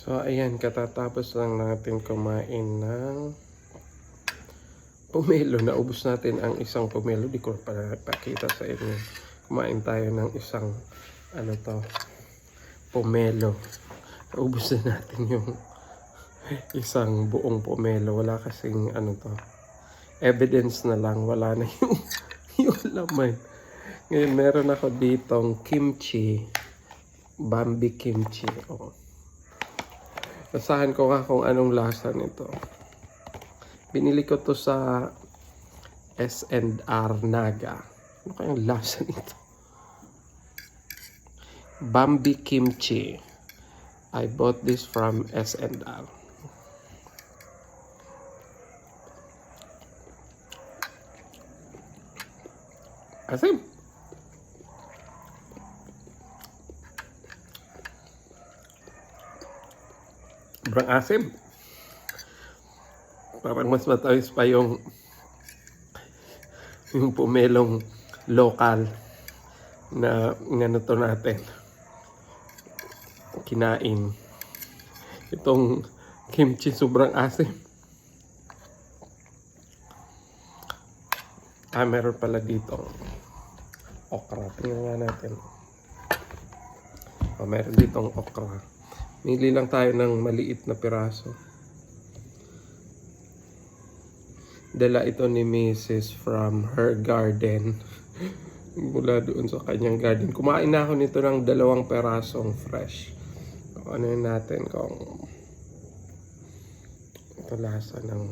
So, ayan, katatapos lang natin kumain ng pomelo. Naubos natin ang isang pomelo. Di ko pa pakita sa inyo. Kumain tayo ng isang, pomelo. Naubos na natin yung isang buong pomelo. Wala kasing, evidence na lang. Wala na yung laman. Ngayon, meron ako ditong kimchi. Bambi kimchi. Oh. Basahan ko nga kung anong lasa nito. Binili ko to sa S&R Naga. Ano kayang lasa nito? Bambi kimchi. I bought this from S&R. Asim. Sobrang asim. Parang mas matamis pa yung pomelong local na to natin kinain. Itong kimchi sobrang asim. Meron pala dito okra. Tingnan nga natin. Meron ditong okra. Mili lang tayo ng maliit na piraso. Dala ito ni Mrs. from her garden. Mula doon sa kanyang garden. Kumain na ako nito ng 2 pirasong fresh. Ano yun natin kung ito lasa ng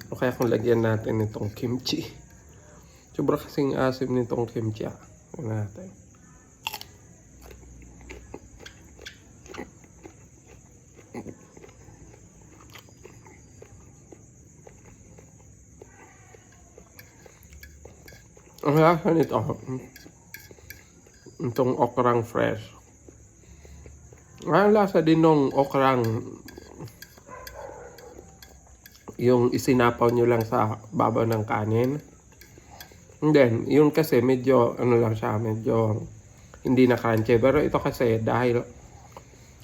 o kaya kung lagyan natin itong kimchi. Sobra kasing asim nitong kimchi. Ano natin. Ang lasa nito, itong okrang fresh. Ang lasa din ng okrang yung isinapaw nyo lang sa babaw ng kanin. And then, yun kasi medyo, lang siya, medyo hindi na crunchy. Pero ito kasi, dahil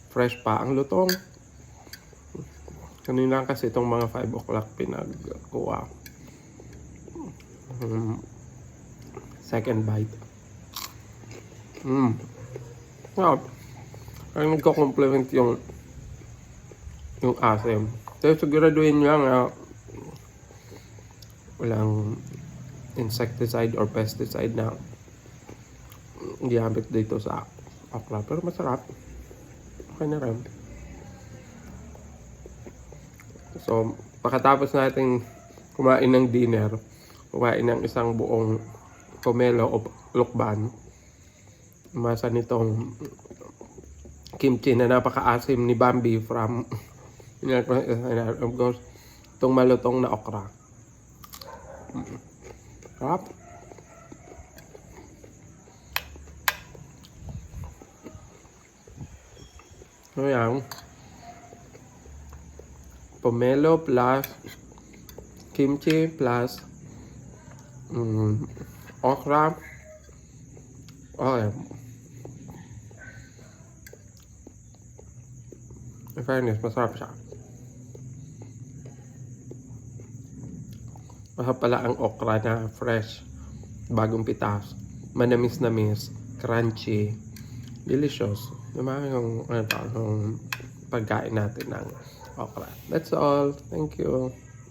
fresh pa ang lutong. Kanina kasi itong mga 5 o'clock pinagkuha. Second bite. Wow. Ay nagko-complement yung asim. So siguraduhin nyo nga walang insecticide or pesticide na ginamit dito sa okra. Pero masarap. Okay na rin. So, pagkatapos natin kumain ng dinner, kumain ng isang buong pomelo o lukban, masa nitong kimchi na napaka-asim ni Bambi from of course itong malutong na okra. Sarap. So yan, pomelo plus kimchi plus okra. Okay. In fairness, masarap siya. Masarap pala ang okra na fresh, bagong pitas, manamis-namis, crunchy, delicious. Naman yung pagkain natin ng okra. That's all. Thank you.